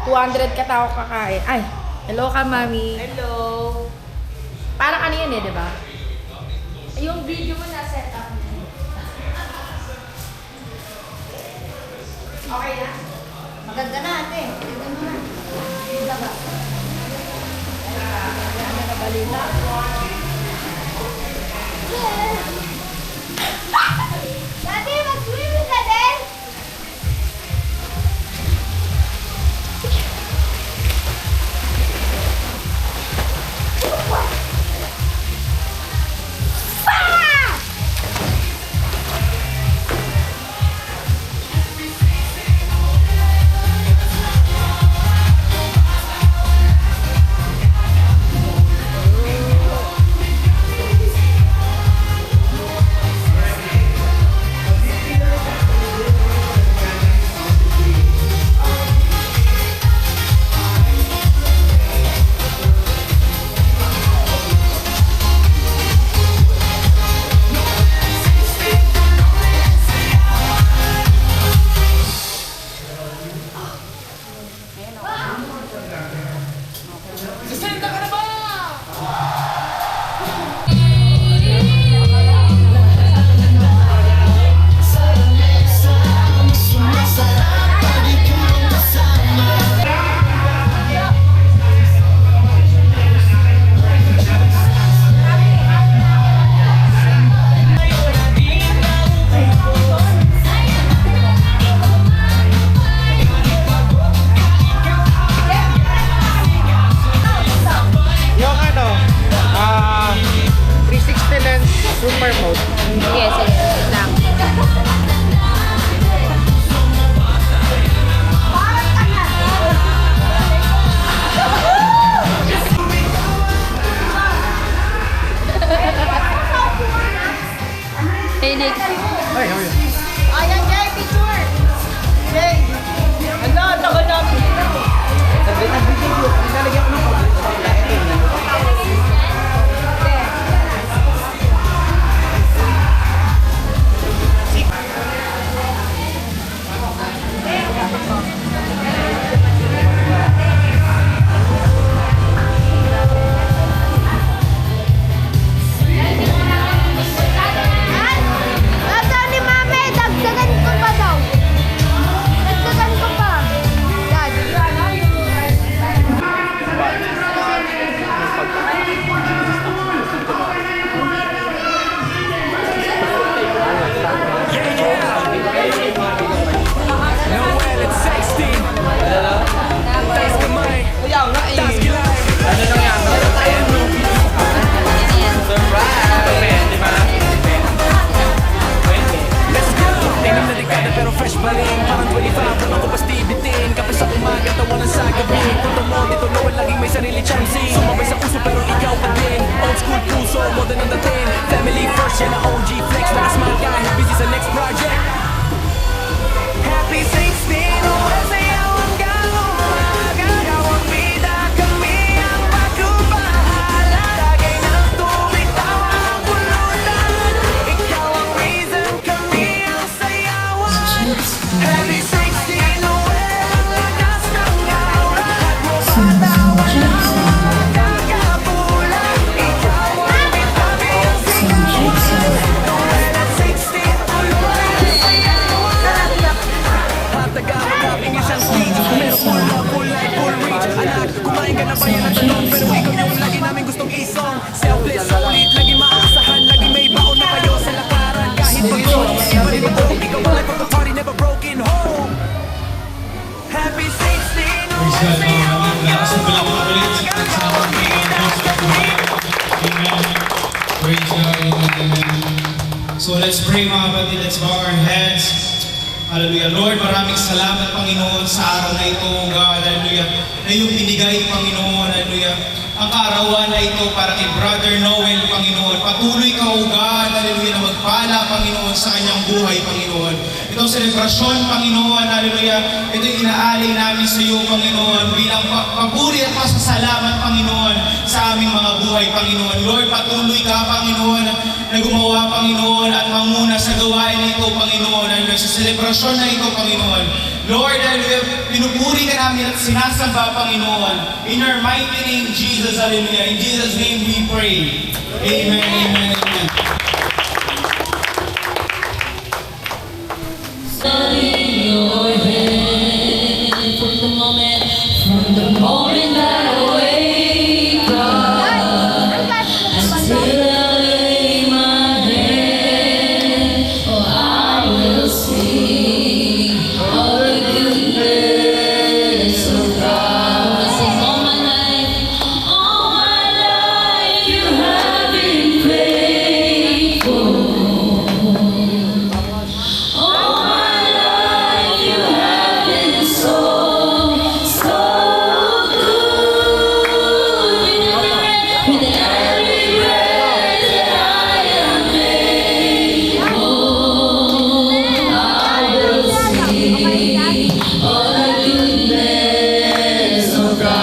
200 katao kakain. Ay, hello ka, mami. Hello. Parang ano yun di ba? Yung video mo na set up. Okay na? Maganda na ate. Maganda mo na. Laba. Ayan, nakabalila. Dati, mag-swimming ka din. Super mode. Yes, yes. Lang. Hey, Nick. Ay, ay. Ayan, Jay, picture. Jay. Ano, tagal namin. Nag-video. Nalagyan ko ng So let's pray mga kapatid, let's bow our heads. Hallelujah. Lord, maraming salamat Panginoon sa araw na ito, God. Hallelujah. Na iyong binigay, Panginoon. Hallelujah. Ang kaarawan na ito para kay Brother Noel, Panginoon. Patuloy ka, O God. Hallelujah. Na magpala, Panginoon, sa kanyang buhay, Panginoon. Itong selebrasyon, Panginoon. Hallelujah. Ito yung inaalay namin sa iyo, Panginoon. Bilang papuri at pasasalamat, Panginoon, sa aming mga buhay, Panginoon. Lord, patuloy ka, Panginoon, na gumawa, Panginoon, at mamuna sa gawain na ito, Panginoon. Hallelujah. Sa selebrasyon na ito, Panginoon. Lord, hallelujah, pinupuri ka namin at sinasamba, Panginoon. In your mighty name, Jesus, hallelujah. In Jesus' name we pray. Amen, amen, amen. Study your hand from the moment that I wake up until I lay my head. Oh, I will sing of the goodness of God. Sing all my life you have been faithful. All my life you have been so good. With every breath that I am able, I will sing of the goodness of God.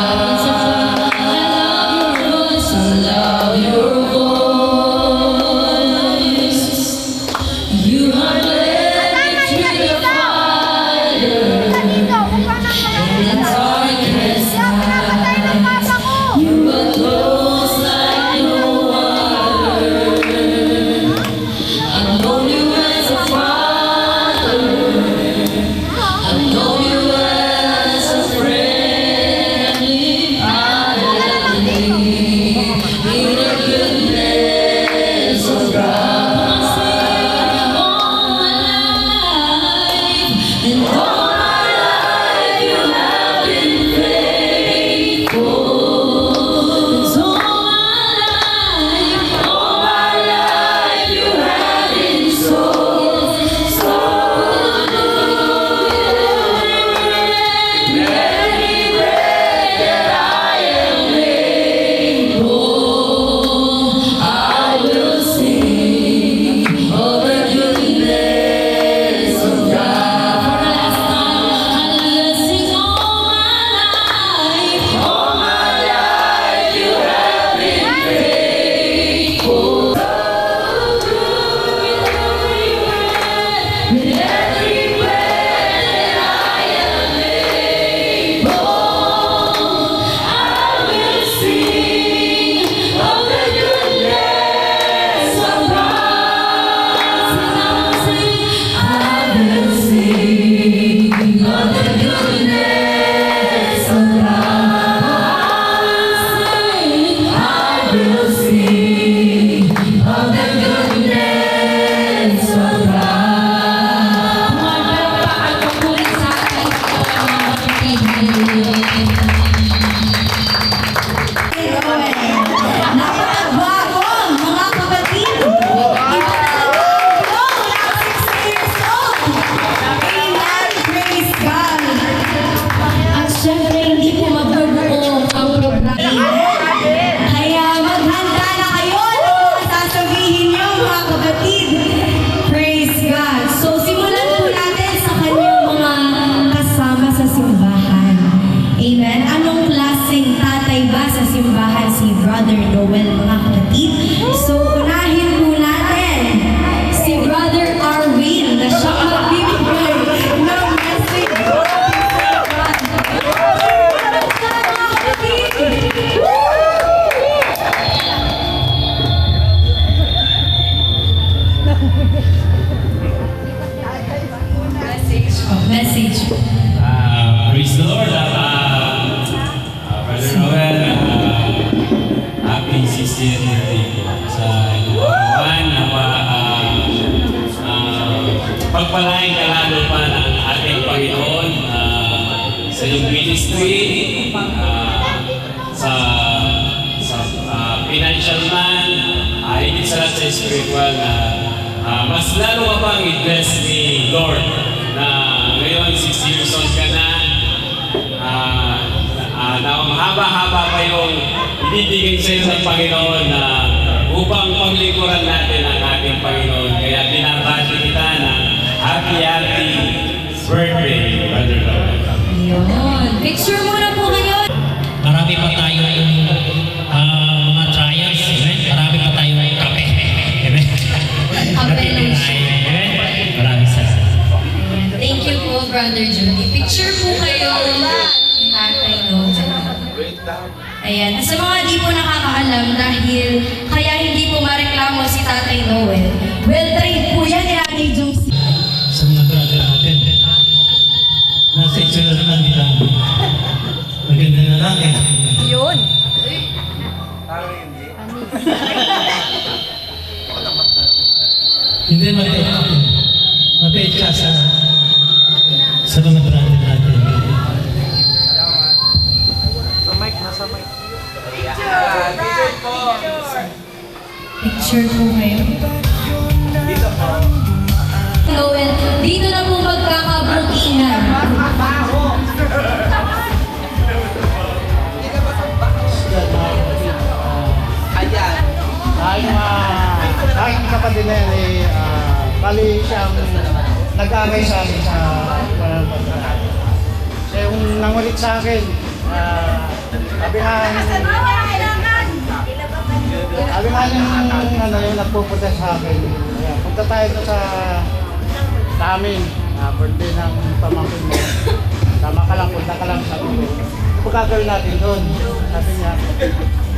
I love your voice. You have led me through the fire and the darkest night. You were close like no other. I've known you as a father. I've known you as a friend. I believe in the goodness of God. All my life, and all my life you have been faithful. And all my life you have been so good. Every breath that I am able, I will sing of the goodness of God. For the last time, hallelujah, sing all my life you have been faithful. So good with every breath that I am able, I will sing of the goodness of God. I will sing of the goodness of God. I will sing of the goodness of God. Magpapakal ko po rin sa akin mga kapatid. Napakagwapong mga kapatid. Iba talaga ito. Wala 60 years old. Amen. Praise God. At syempre, hindi po mabubuo ang programa. Kaya maghanda na kayo ng mga sasabihin niyo mga kapatid. Praise God. So simulan po natin sa kanyang mga kasama sa simbahan. Amen. Anong klaseng tatay ba sa simbahan si Brother Noel mga kapatid? So unahin po natin si Brother Arwin na siya ang magbibigay ng message. Message. Praise the Lord. Brother Noel, happy 60th birthday sa inyong pagpalain ka lalo pa ng ating Panginoon sa iyong ministry, sa financial man, higit sa lahat sa spiritual na mas lalo ka pang i-bless ni Lord na ngayon 60 years old ka na, na mahaba-haba pa yung ibibigay sa iyo ng Panginoon na upang paglingkuran natin ang ating Panginoon. Kaya binabati kita ng happy birthday, Brother Noel. Yun. Picture muna po ngayon. Marami pa tayong mga trials, amen? Marami pa tayong kape, amen? Kape. Amen? Maraming salamat. Thank you po, Brother Judy. Ayan. Sa mga di po nakakaalam dahil kaya hindi po mareklamo si Tatay Noel, well trained po yan ni Nanay Josie. Sa mga brother natin. Nasa itsura naman nila. Maganda na lang eh. Yun. Hindi mabait. Mabait ka sa mga brother natin. Picture po kayo. Noel, dito na po magkakabutihan. Aking kapatid na yan bali siyang nag-agay sa akin sa pagkakas. Siya yung nangulit sa akin, sabi nga yung nagpupunta sa akin, punta tayo doon sa amin, birthday ng pamangkin mo. Tama ka lang, punta ka lang, sabi ko. Ano gagawin natin doon? Sabi niya,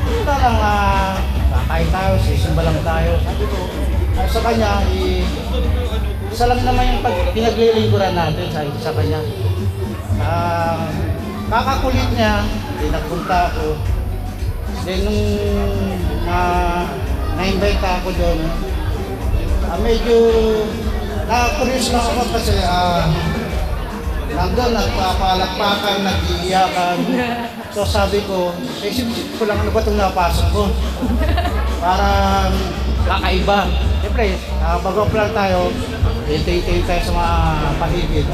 punta lang, kakain tayo, sisimba lang tayo. Sabi ko, sa kanya, isa lang naman yung pinaglilingkuran natin sa kanya. Kakakulit niya, nagpunta ako. Then nung na-invite ako doon, medyo na-curious lang ako kasi nandun, nagpapalakpakan, nag-iiyakan. So sabi ko, isip-isip ko lang ano ba itong napasok ko. Parang kakaiba. Siyempre, bago lang tayo, hintay-hintay tayo sa mga paligid.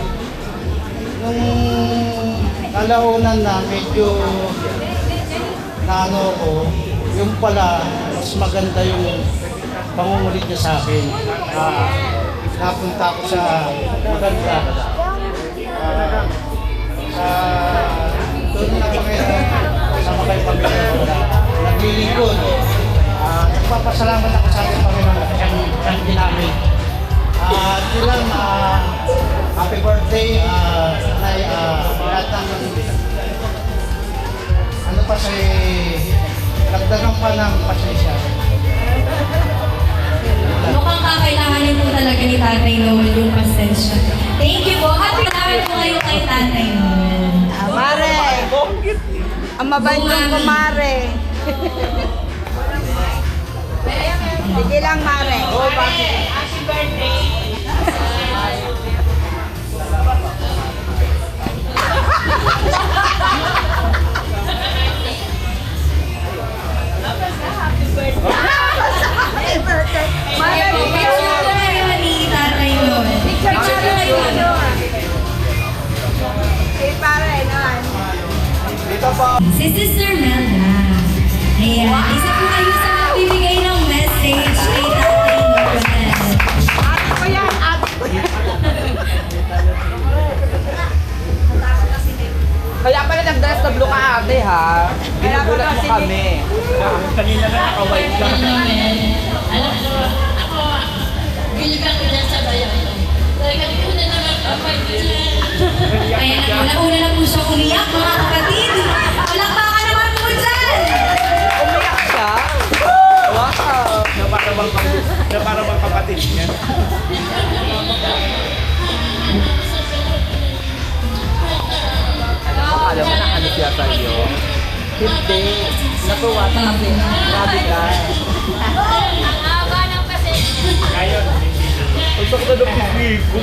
Nung kalaunan na medyo naano ko, yung pala, mas maganda yung pangungulit niya sa akin. Napunta ako sa maganda. Doon na kasama kayo pamilya ko na naglilingkod. Nagpapasalamat ako sa ating Panginoon at siyang ginamit. Yun lang, happy birthday, Nay, lahat ng ano pa sa nagdagang pa ng pasensya. Mukhang kakailanganin po talaga ni Tatay Noel yung pasensya. Thank you po. Happy namin po kayo kay Tatay Noel. Mare! Ang mabandong ko, Mare. Sige lang, Mare. Happy birthday. Happy birthday. Mare, Picture po kayo ni Tatay Noel. Picture po kayo. hey, pare, naman. Si Sister Melda. Ayan, isa po kayo sa magbibigay ng message kay Tatay Noel. Ate ko yan, ate ko yan. Kaya pala nag-dress na blue ka ate ha. Ginugulat mo kami. Kanina na naka-white lang. Alam mo, ako, giligan ko dyan sa bayan. Talaga ko na naman kapag Ayan, una na po siyang umiyak, mga kapatid. Palakpakan naman po dyan! Umiyak siya. Wow. Na para bang kapatid niya. Alam mo na ano siya sa'yo? Hindi. Natuwa ka kasi. Grabe ka. ang haba ng kasi. Ang sakta ng pisngi ko.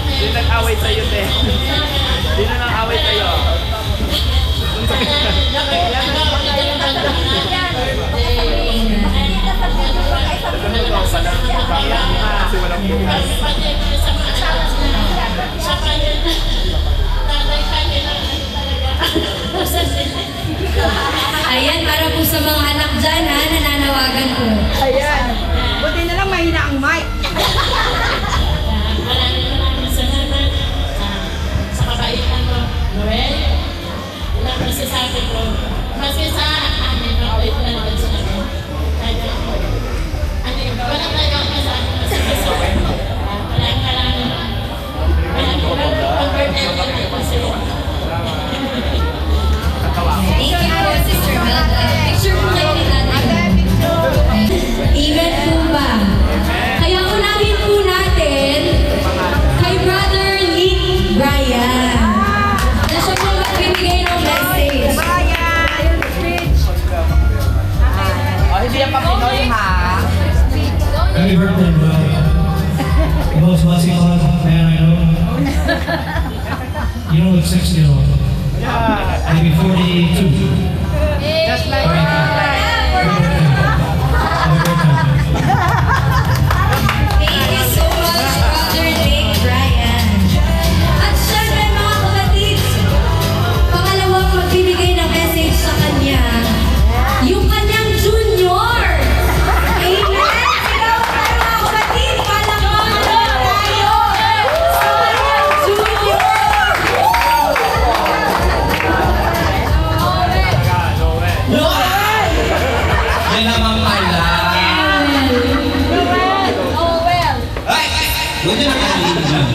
Hindi nag-away sa'yo, te. Hindi na nag-away sa'yo. Kasi walang bukas. Ayan, para po sa mga anak dyan ha, nananawagan po. You know, 60 or Yeah. maybe 42. Just like Thank you so much, Brother Nick Ryan. At syempre mga kapatid, pangalawang magbibigay ng message sa kanya, yung kanyang junior. Amen! Sigaw tayo mga kapatid, palakpakan tayo sa kanyang junior. Yan naman pala. Ay! Huwag nyo na kalimutan.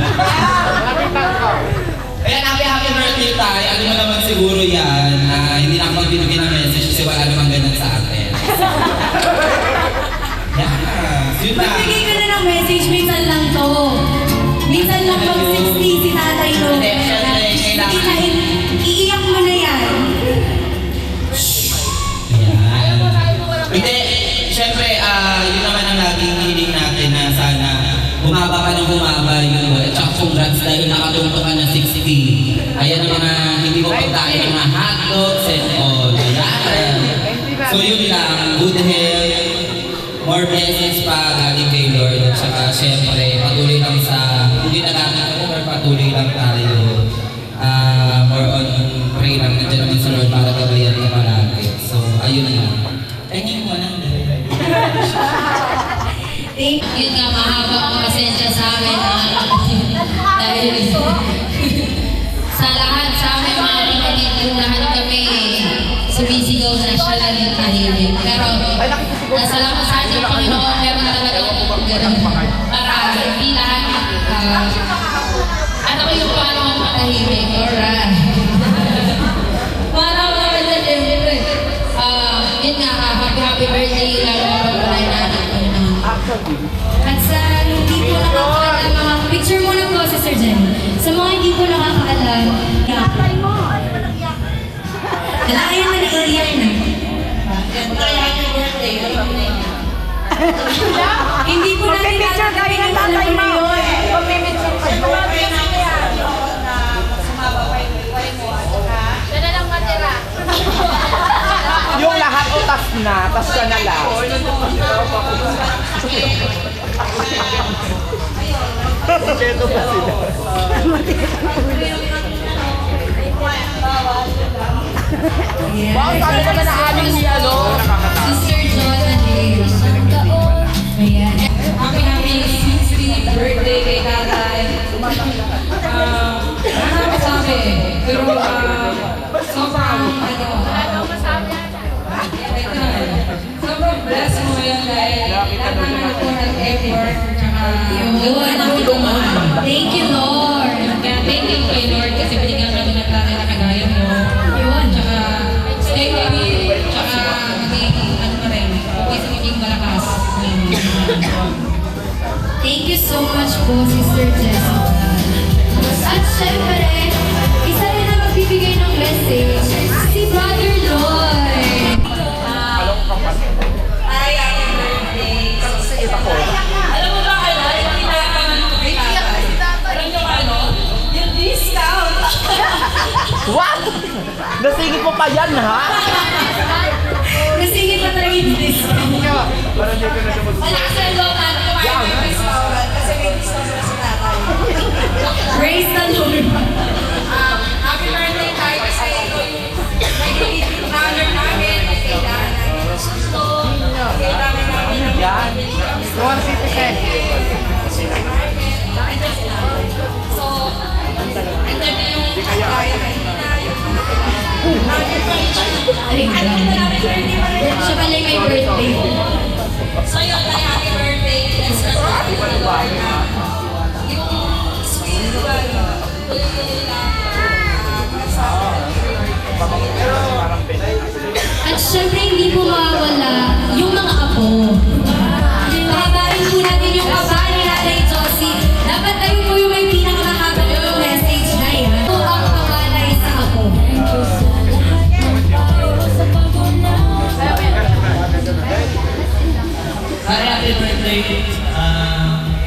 Ayan, happy birthday tayo. Ano mo naman siguro yan, hindi na ako magbibigay ng message kasi wala namang ganyan sa atin. Yes, yun na. Magbigay ka na ng message, minsan lang to. Minsan lang pag 60 si tatay no. Hindi, syempre, kailangan. Iiyak mo na yan. Ayan. Hindi, syempre, yun naman ang laging hiling natin na sana humaba ka ng humaba yun. At saka congrats dahil nakatungto ka ng 60. Ayan ang mga hindi mo pagkain ng mga hotdogs and all. Ayan. So yun lang, good health, more blessings pa galing kay Lord. At saka syempre, patuloy lang sa, hindi na lang ako, or patuloy lang tayo. More on pray lang, nandiyan naman sa Lord para gabayan ka palagi. So, ayun lang. Tingin mo lang. Thank Yun nga, mahaba ang pasensya sa amin. Dahil sa lahat sa amin mga kapatid, kung lahat kami sumisigaw na siya lang yung tahimik. Pero salamat sa ating Panginoon, meron talagang ganun. Para hindi lahat, at ako yung paano matahimik. Alright. Para naman na siyempre, yun nga, happy birthday lang ang pagpalay natin. At sa hindi po nakakaalam, mga picture muna po, Sister Jen. Sa mga hindi po nakakaalam, kailangan na nag-iiyak na. Hindi po natin Picture kayo ng tatay mo. Picture kayo. Siya na lang matira. Yung lahat utas na, tas ka na lang. Kompleto pa sila. Wow, sabi naman na aming ni ano. Sister John and James. Ayan. Happy 60th birthday kay tatay. Ano masabi? Pero sobrang sobrang blessed mo yan dahil lahat naman ako nag-effort tsaka Thank you, Lord. Kaya thank you kay Lord kasi binigyan kami ng tatay na kagaya mo. Yun. Tsaka stay happy tsaka maging ano pa rin, okay sa maging malakas. Thank you so much po, Sister Jessica. At syempre, isa rin na magbibigay ng message, si Brother Lloyd. Ay, happy birthday. Alam mo ba ano? Yung tinatangan ko kay tatay. Alam nyo ano? Yung discount. What? Nasingit mo pa yan, ha? Nasingit pa talaga yung discount. Malakas na yung loob natin kumain ng discount. Kasi may discount na sa tatay. Praise the Lord. Happy birthday tayo kasi ito yung nag-honor namin. Kailangan namin ng susto. Kailangan namin ng Yan. 150. So, ito na yung kaya na Siya pala yung may birthday. So yun, ay happy birthday. Let's start with the Lord na yung sweet At syempre, hindi po mawawala yung mga apo. Pahabain po natin yung kaba ni Nanay Josie. Dapat tayo po yung may pinakamahaba yung message na yan. Ito ang kabalay sa apo. Happy birthday.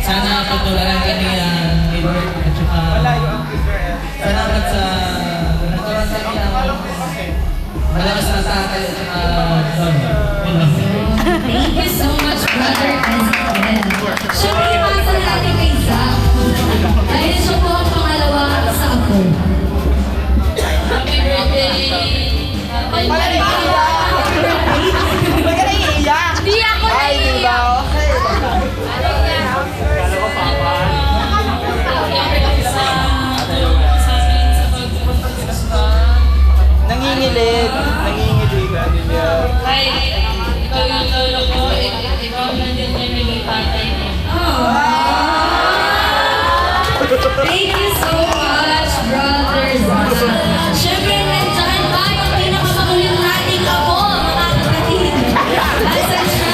Sana Salamat sa nagkaroon sa akin ng malakas na tatay at Don. Thank you so much, Brother Ezekiel. Siyempre, masa natin kay Zach. Dahil siya po ang pangalawa sa ako. Happy birthday! Huwag ka na iiyak. Di ako Ay, di ba? Okay. Nangingilig. Nangingilig. Ay, ikaw yung lolo ko, ikaw nandiyan niya yung tatay niya. Thank you so much, Brother Zach. Siyempre, nandiyan pa yung pinakamakulit nating ako, mga kapatid. Asan siya?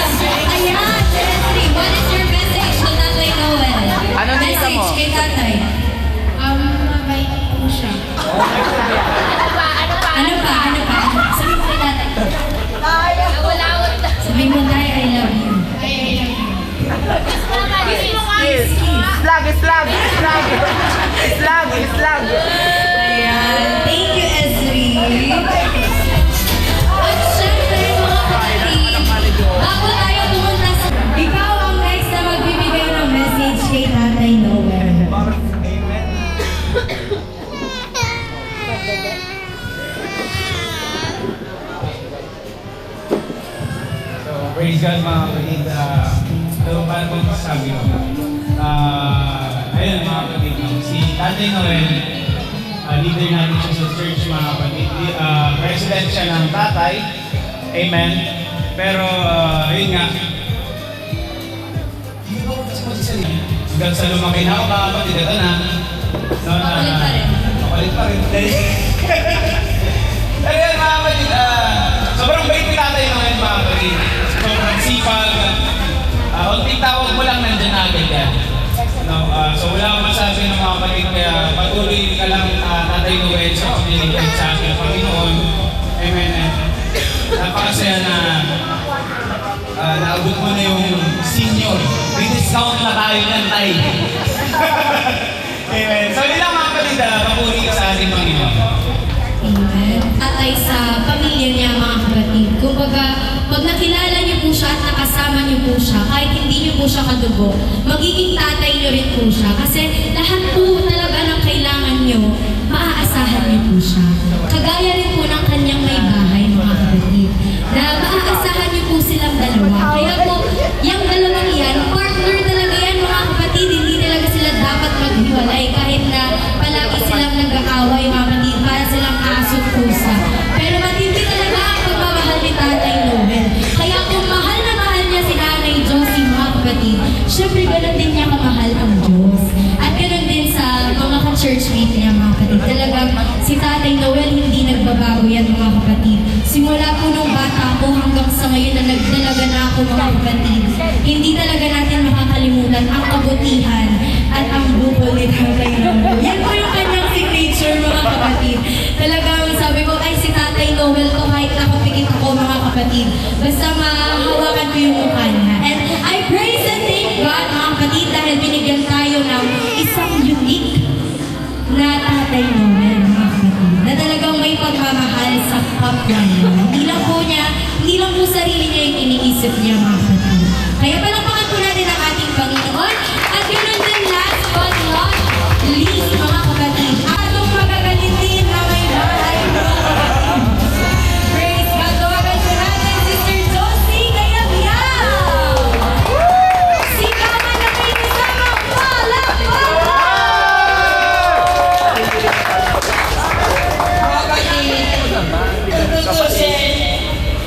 Ayan, Jeffrey, what is your message kay Tatay Noel? Ano nisa mo? Message kay Tatay. Mabait po siya. Ano pa? Sabi mo kay Tatay. Nawalawat na. Sabi mo, Tay, I love you. Slag. Ayan. Thank you, Ezri. At syempre, mga kapatid, bago tayo pumunta sa... Ikaw ang next na magbibigay ng message kay Tatay Noel. So, praise God mga kapatid. So, paano po masasabi ko? Ayun mga kapatid, si Tatay Noel, leader natin siya sa church mga kapatid. President siya ng tatay. Amen. Pero, ayun nga. Hindi ko kasi magsasalita. Hanggang sa lumaki na ako mga kapatid, ito na. Makulit pa rin. Makulit pa rin. Pero yan mga kapatid, sobrang bait ni Tatay Noel mga kapatid. Sobrang sipag. Unting tawag mo lang nandyan agad yan. No, so wala akong masabi ng mga kapatid, kaya patuloy ka lang Tatay Noel sa pagdiligay sa akin ng Panginoon. Amen. Napakasaya na naabot mo na yung senior. May discount na tayo ng Tay. Amen. So yun lang mga kapatid, papuri ka sa ating Panginoon. Amen. Tatay sa pamilya niya, mga kapatid. Kumbaga, pag nakilala niyo po siya at nakasama niyo po siya, kahit hindi niyo po siya kadugo, magiging tatay niyo rin po siya. Kasi lahat po talaga ng kailangan niyo, maaasahan niyo po siya. Kagaya rin po ng kanyang may bahay, mga kapatid. Na maaasahan niyo po silang dalawa. Kaya po, yung dalawang yan, partner talaga yan, mga kapatid. Hindi talaga sila dapat maghiwalay kahit na palagi silang nag-aaway, mga kapatid, para silang aso at pusa. Pero matindi talaga ang pagmamahal ni Tatay Noel. Kaya kung mahal na mahal niya si Nanay Josie, mga kapatid, syempre ganun din niya kamahal ang Diyos. At ganun din sa mga ka-churchmate niya, mga kapatid. Talagang si Tatay Noel hindi nagbabago yan, mga kapatid. Simula po nung bata ko hanggang sa ngayon na nagdalaga na ako, mga kapatid, hindi talaga natin makakalimutan ang kabutihan at ang bukol ni Tatay Noel. Yan po yung kanyang signature, mga kapatid. Talagang sabi ko, ay si Tatay Noel ko kahit nakapikit ako, mga kapatid. Basta mahawakan ko yung mukha niya. And I praise and thank God, mga kapatid, dahil binigyan tayo ng isang unique na Tatay Noel, mga kapatid. Na talagang may pagmamahal sa kapwa niya. Hindi lang po sarili niya yung iniisip niya, mga kapatid. Kaya palakpakan po natin ang ating Panginoon. At yun ang din last but not least, mga kapatid. Atong magagaling din na may bahay, mga kapatid. Praise God. Tawagan po natin Sister Josie Gayabiao. Si Kama na may kasamang palakpakan.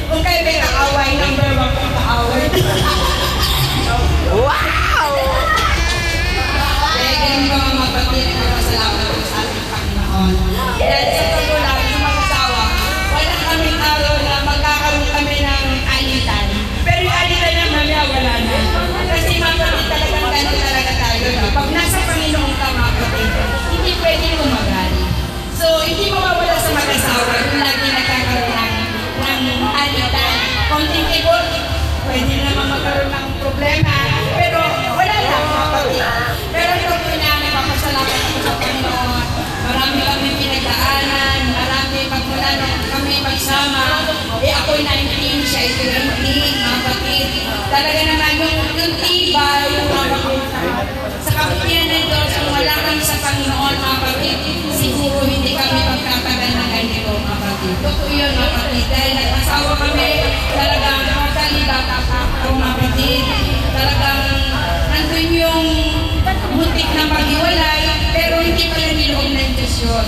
Kung kayo may kaaway, number 1 kong kaaway.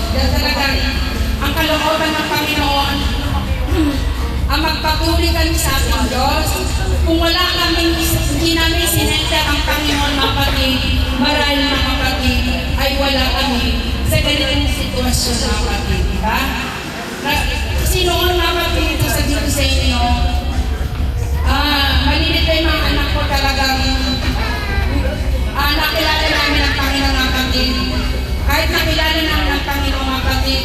Diyos. Dahil talagang ang kalooban ng Panginoon ang magpatuloy kami sa ating Diyos. Kung wala kami, hindi namin sinenter ang Panginoon, mga kapatid, marahil mga kapatid, ay wala kami sa ganitong sitwasyon, mga kapatid. Diba? Sino ang mga kapatid, sasabihin ko sa inyo, malilit pa yung mga anak ko talagang nakilala namin ang Panginoon, mga kapatid. Kahit nakilala namin ang Panginoon, mga kapatid,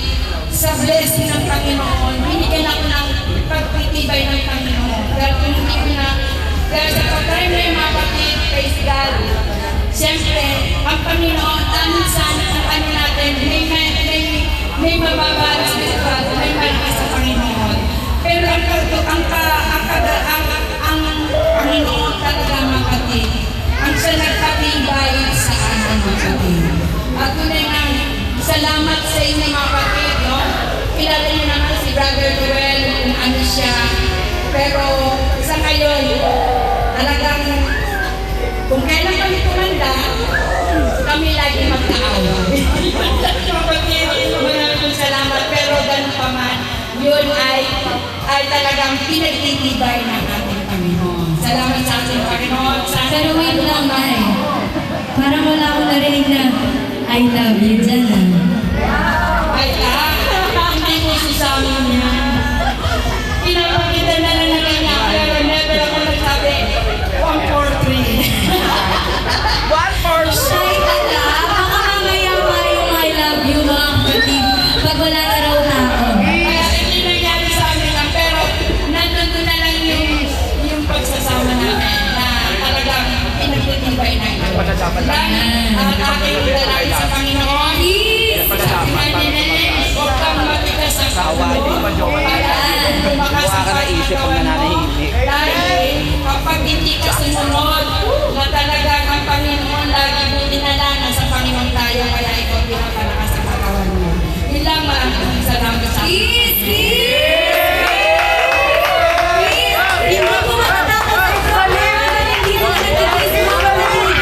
sa blessing ng Panginoon, binigyan ako ng pagtitibay ng Panginoon. Dahil kung hindi ko na, dahil sa pag-time na yung mga kapatid, praise God, siyempre, ang Panginoon, minsan, ang ano natin, may mababa sa God, may malakas sa Panginoon. Pero ang Panginoon talaga, mga kapatid, ang siya nagpatibay sa ating mga kapatid. At tunay nga, salamat sa inyo, mga kapatid, no? Kilala niyo naman si Brother Joel, kung ano siya. Pero sa ngayon, talagang kung kailan kami tumanda, kami lagi magkaawa. Kapatid, maraming salamat. Pero ganun pa man, yun ay talagang pinagtitibay ng ating Panginoon. Salamat sa ating Panginoon. Pero wait lang, May. Parang wala akong narinig na I love you dyan, Ay, hindi ko sa amin yan. Pinapakita na lang na kanya, pero never ako nagsabi, 1, 4, 3. 1, 4, Shy ka na. Baka mamaya pa yung I love you, mga kapatid. Pag wala na raw tao. Kaya hindi nangyari sa amin lang, pero nandun na lang yung pagsasama namin na talagang pinagtitibay na ito. Ang aking dalangin sa Panginoon, huwag kang matigas sa puso para lumakas ang pagkakawan mo. Dahil kapag hindi ka sumunod, na talagang ang Panginoon lagi buti na lang nasa Panginoon tayo, kaya ikaw pinapalakas ang katawan mo. Yun lang, maraming salamat sa akin. Hindi ko makatapos ang problema. Hindi ko nakatapos mga kapatid.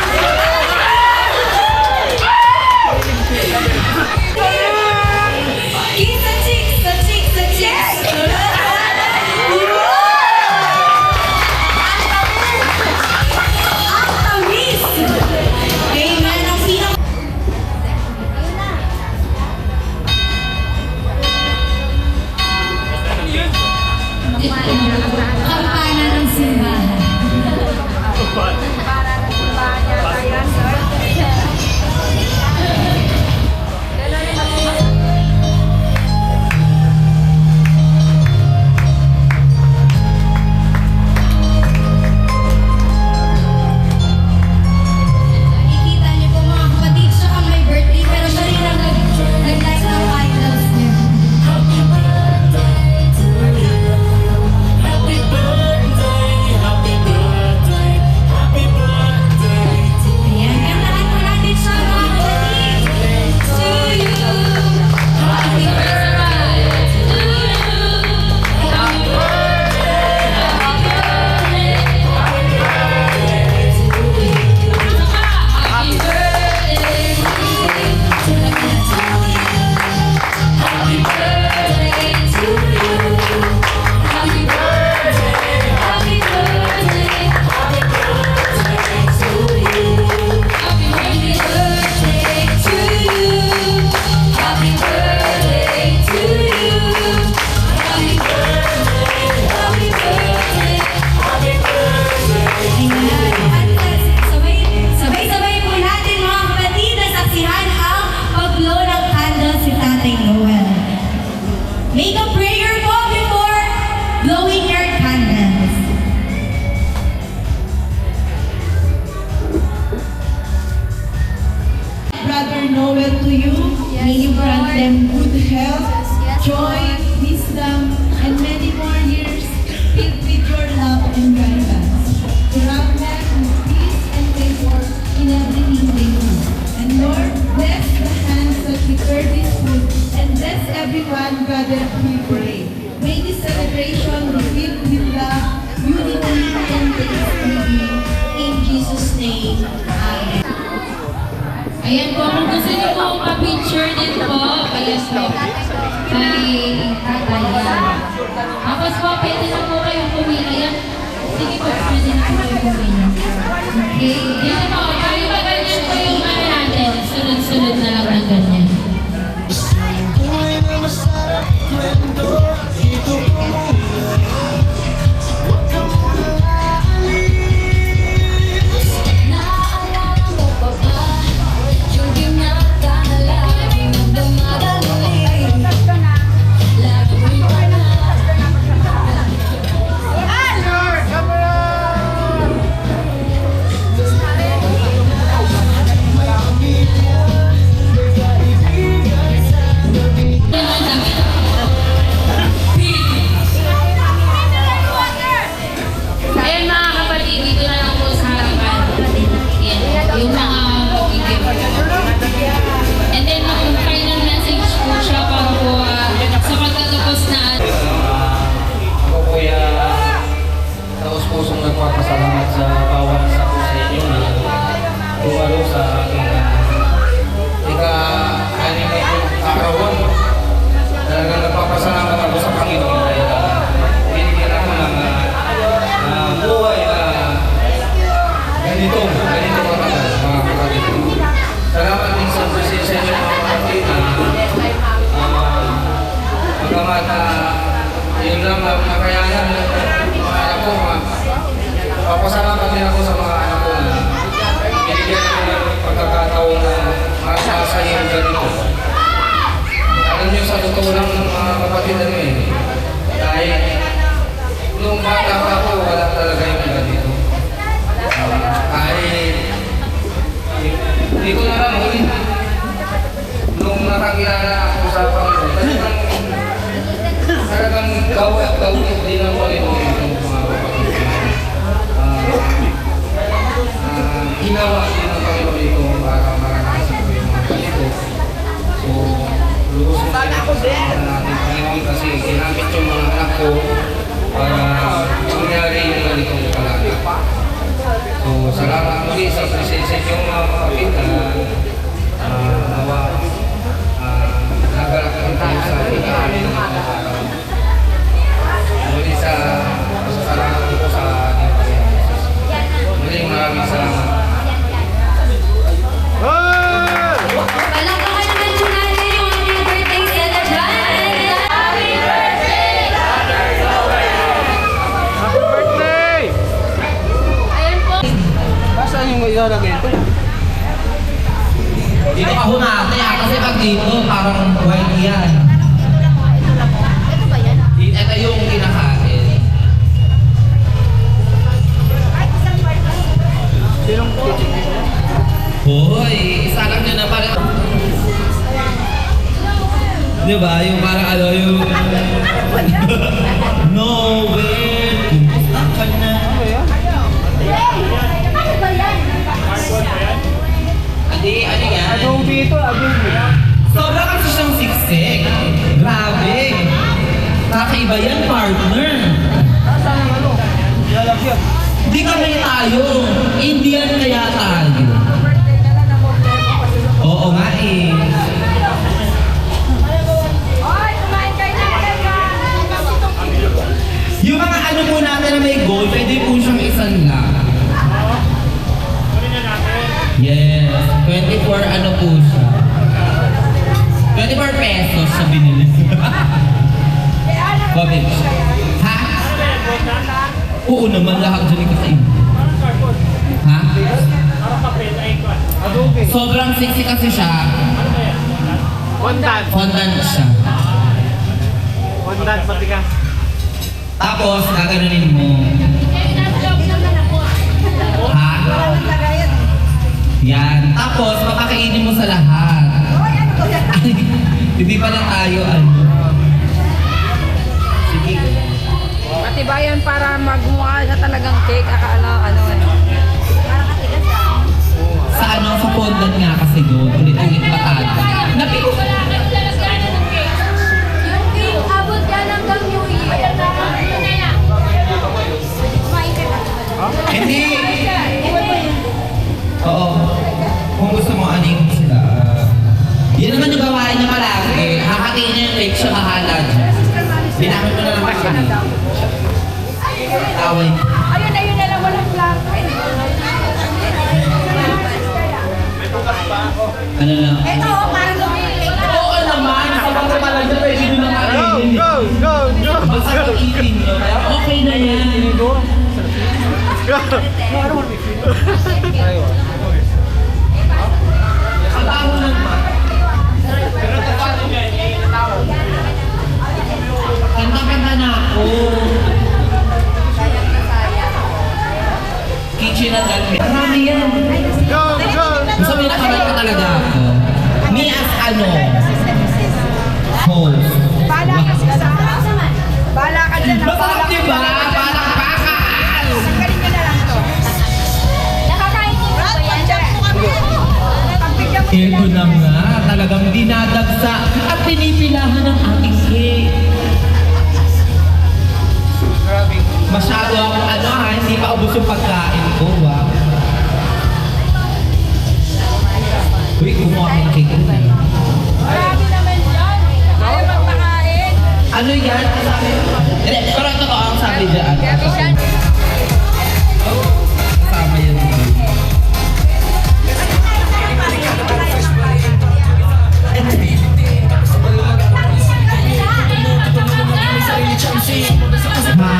Kiss the chicks, the chicks, the chicks. Ang tamis! Amen. Ang pinaka- Kampana ng simbahan. Nakikita niyo po mga kapatid, siya ang may birthday, pero siya rin ang nag-like ng idols niya. Ayan, kantahan po natin siya mga kapatid. To you, happy birthday to you. Happy birthday, happy birthday, happy birthday to you. Happy birthday to you. Happy birthday to you. Happy birthday, happy birthday, happy birthday to you. Happy birthday to you. Happy birthday to you. Happy birthday, happy birthday, happy birthday. Sabay-sabay po natin mga kapatid na saksihan ang pag-blow ng candle si Tatay Noel. Make a prayer po before blowing your candles. Brother Noel to you. May you grant them good health, joy, wisdom, and many more years filled with your love and guidance. Grant them peace and favor in everything they do. And Lord, bless the hands that prepare this food and bless everyone gathered here today. May this celebration be filled with love, unity, and thanksgiving. In Jesus' name, Amen. Ayan po, kung gusto niyo po pa-picture din po, pala po. Kay tatay. Tapos po, pwede na po kayong pumili yan. Sige po, pwede na po kayong pumili. Okay? Yan po, kaya ba ganyan po yung ano natin? Sunod-sunod na lang ng ganyan. Ayan mga kapatid, dito na lang po sa harapan. Yan, yung mga mag-gift. And then, yung final message po siya para po sa pagtatapos na Ako po taos pusong nagpapasalamat sa bawat isa po sa inyo na tumalo sa aking ika-anim na arawan. Talagang nagpapasalamat ako sa Panginoon dahil binigyan ako ng buhay na ganito katagal, mga kapatid. Salamat din sa presensya niyo mga kapatid na magamat yun lang na nakayanan mga anak ko. Papasalamat din ako sa mga anak ko na binigyan ko ng pagkakataon na masasayin ganito. Alam niyo sa totoo lang ng mga kapatid dahil nung bata pa ako, wala talaga yung ganito. Kahit hindi ko na lang ulit. Nung nakakilala ako sa Panginoon, talagang gawin din ang Panginoon itong mga kapatid. Ginawa din ang Panginoon ito para maranasan ko yung mga ganito. So, lubos na pinapasalamat natin Panginoon kasi ginamit yung mga anak ko para mangyari yung ganitong kalagayan. So, salamat muli sa presensya niyong mga kapatid na nawa nagalakang tayo sa ating araw. Muli sa pasasalamat ko sa ating Panginoon. Muli maraming salamat. Palakpakan naman po natin yung ating birthday celebrant. Happy birthday! Happy birthday! Ayan po. Saan yung ilalagay ito? Dito ka hunate kasi pag dito parang white yan. Ito ba yan? Ito yung kinakain. Sinong kitchen? Hoy, isa lang yun na parang... Di ba? Yung parang ano yung... Nowhere, kumusta ka na? Ano yan? Adobe ito, Adobe. Sobra kasi siyang siksik. Grabe. Kakaiba yan, partner. Saan ang ano? Lalagyan. Di kami tayo. Indian kaya tayo. Oo nga eh. Yung mga ano po natin na may gold, pwede po siyang isan lang. Yes. 24 ano po siya. 24 pesos siya binili. Bakit? Ha? Oo naman, lahat dyan kasi. Ha? Adobe. Sobrang sexy kasi siya. Fondant. Fondant siya. Fondant, pati ka. Tapos, gaganunin mo. Ha? Yan. Tapos, papakainin mo sa lahat. Hindi pa lang tayo, ano. Sige. Matibayan para magmukha na talagang cake. Akala ano eh. Sa ano, sa fondant nga kasi doon. Ulit-ulit patag. Napiko ka lang. Yung cake, abot yan hanggang New Year. Hindi. Oo. Kung gusto mo, aning sila. Yan naman yung gawain niya palagi. Binamit mo na lang kasi. Away. Ayun na lang, walang plato. Ano lang? Ito, parang lumili. Oo naman, sabang sa talaga pwede nyo lang kainin. Go! Basta mag-eating nyo, pero okay na yan. Ang bago naman. Kanta-kanta na ako. Kitchen at galmi. Marami yan. Go! Gusto mo yung nakamay ko talaga ako. Me as ano? Host. Bala ka sa Bala ka dyan. Masarap diba? Parang bakal! Galing nyo na lang to. Nakakain niyo ba yan? Pagbigyan mo Ito na nga, talagang dinadagsa at pinipilahan ng ating cake. Masyado ako hindi pa ubos yung pagkain ko, wow. Uy, kumuha ko ng cake ko. Marami naman dyan. Ayaw magpakain. Ano yan? Hindi, pero ito ko ang sabi dyan. Kasama yan. Ha?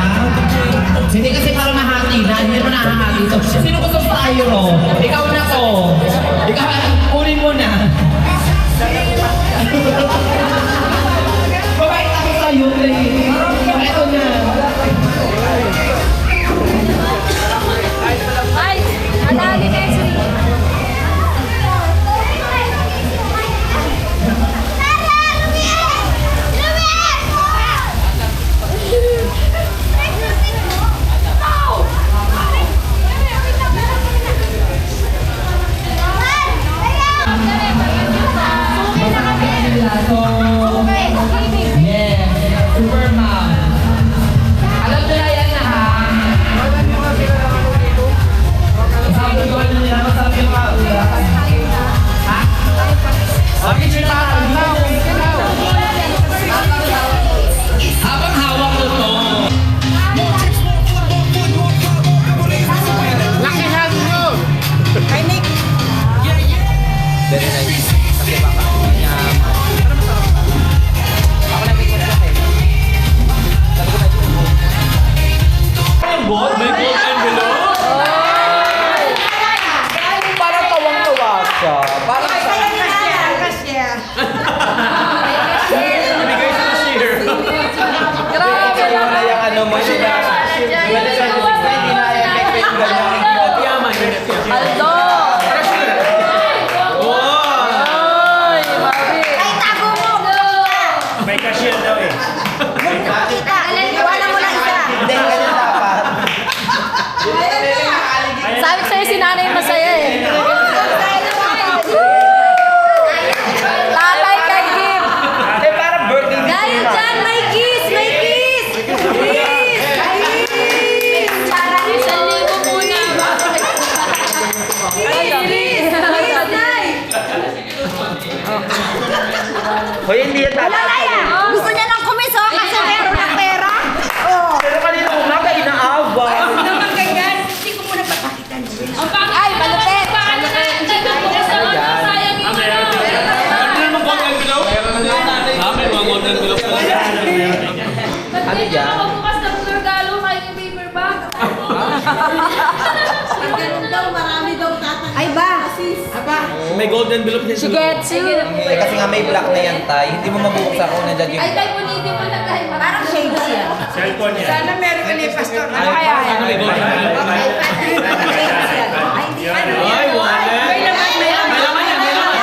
Hindi kasi parang nahati na, hindi mo nahahati ito. Sino gusto sa styro? Ikaw na ko. Ikaw, kunin mo na. Babait ako sa'yo, Clay. Ito na. Ay, madali na yun. Yes, super mom. Alam nyo na yan na ha? Sabi ko ano nila, masabi yung mga ulas. Ha? Sabi nyo na habang hawak ko to. Lakihan nyo! Very nice. Kasi baka May gold envelope. parang tawang-tawa siya. Parang Bigay sa cashier. grabe wala yung ano mo siya. Yaman. Aldo! Ay, tago mo! May cashier daw eh. Wala mo lang isa. Hindi, ganyan dapat. Sabi ko sa'yo si nanay masaya eh. Tatay kay Kim. Eh, parang birthday ni Dahil Tina. dyan, may kiss! May kiss! Kiss! Isang libo muna. Kiss! Kiss, Nay! Hoy, hindi yan Wala na yan! Gusto niya ng kumis, oh, kasi meron ng pera. Oh. Pero kanina umaga, inaawa. Naman ganyan, hindi ko muna papakita. Ay, malupit! Ano naman gold envelope? May mga gold envelope pala. Ano yan? Bukas ng regalo kay paper bag. Ganun daw, marami daw tatang. Ay ba? May gold envelope din. She gets you. Eh, kasi nga may black na yan, tay. Hindi mo mabubuksan kung nandiyan yung... Ay, tayo puniti mo lang kahit parang shades yan. Cellphone yan. Sana meron ka ni Pastor. Ano kaya yan? May gold envelope. Shades yan. Ay, hindi. Ay, wallet. May laman yan. May laman. May laman.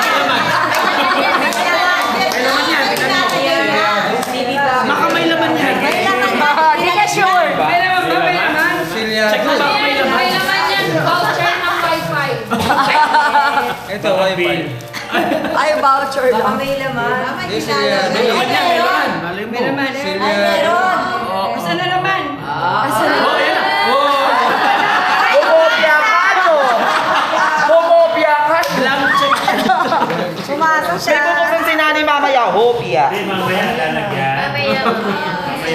Baka may laman yan. Hindi ka sure. May laman ba? May laman? Check mo ba kung may laman? May naman yan. Voucher ng Wi-Fi. Ito, wifi. Ay, voucher lang. May laman. May laman yan, may laman. May laman. Ay, meron. Gusto na naman. Asa na? Oh, yan na. Bumopia ka, no? Bumopia ka. Blank check. Pumasok May bubuksan si nanay mamaya, hopia. Hindi, mamaya lalagyan. Mamaya.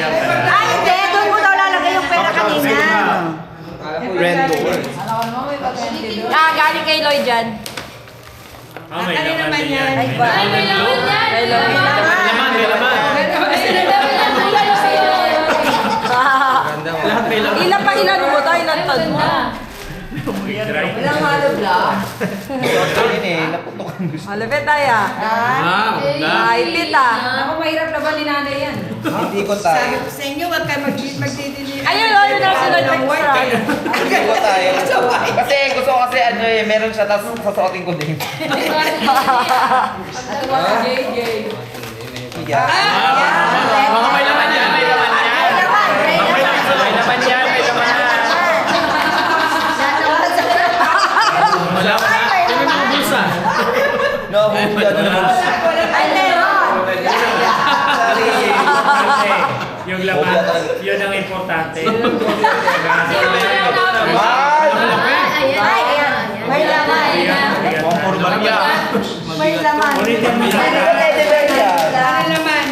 hindi. Doon mo daw lalagay yung pera kanina. Galing kay Lloyd dyan. May laman din yan. Ay, may laman yan. May laman. Ilan pa ilan mo tayo? Ilan pa mo? Ilang malab lang? Malapit tayo. Maipit Ako mahirap na ba ni nanay yan? Hindi ko tayo. Sabi ko sa inyo, huwag kayo magdidili. Ayun, ayun na si Lloyd extra. Hindi ko tayo. Kasi gusto ko kasi ano eh, meron siya tapos sasuotin ko din. At mga JJ. Mga may laman yan, may laman yan. May laman yan, may laman yan. Wala ka na. Kami mga bulsa. No, hindi ako naman. Ay, meron. Yung laman, yun ang importante. May laman. May laman. Ulitin mo yun. Ano naman?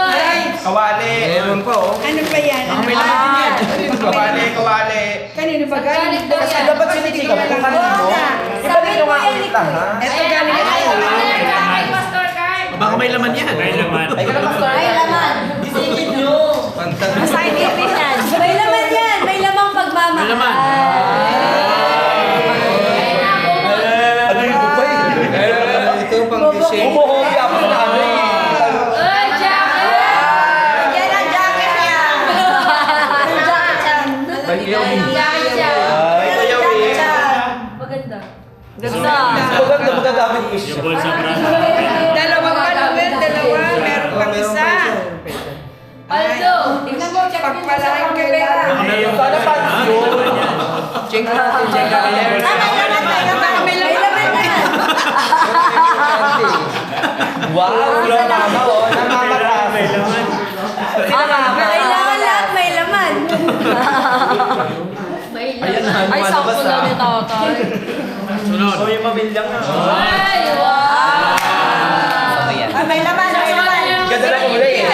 Ay, Kawali. Meron pa oh. ano pa yan? May laman din yan. Kawali, kawali. Kanino ba galing? Kasi dapat sinisikap kung kanino. Sabi mo yan, Nico. Ito galing ako. Baka may laman yan. May laman. May laman. Isipin nyo. Masakit ipin yan. May laman yan. May lamang pagmamahal. May laman. Ano yung bupay? Ito yung pang-fishing. Umuhobi ako sa ano eh. Yan ang jacket niya. Ang jacket niya. Ito yung Maganda. maganda magagamit ko siya. Yung bulsa brand. Dalawa pa naman, dalawa. Meron pang isa. Aldo, tingnan mo, check mo sa Pagpalain mga kailangan. Sana pa yun. Check natin, check natin. May laman yan. Wow, mama oh. Namamakas. May laman. Kailangan lahat may laman. Ay, sakto na ni Tatay. Sunod. yung mabilyang na. Ay, wow! May laman. May laman. Ganda na uli eh.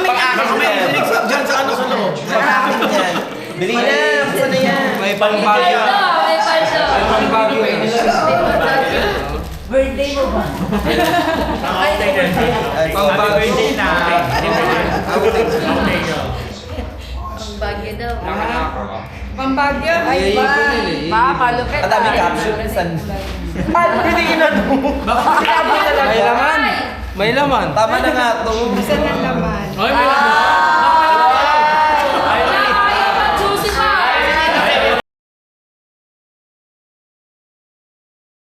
Baka may iligsak dyan sa ano sa loob. Bili na, basta na yan. May pang-bagyo. May palso. Pang-bagyo eh. Birthday mo ba? Pang-bagyo na. Ang bagyo daw. Pambagyo. Ay, ba? Malupit. Ang dami caption. Hindi ginano. May laman. May laman. Tama na nga ito. Isa na naman. Ay, may laman.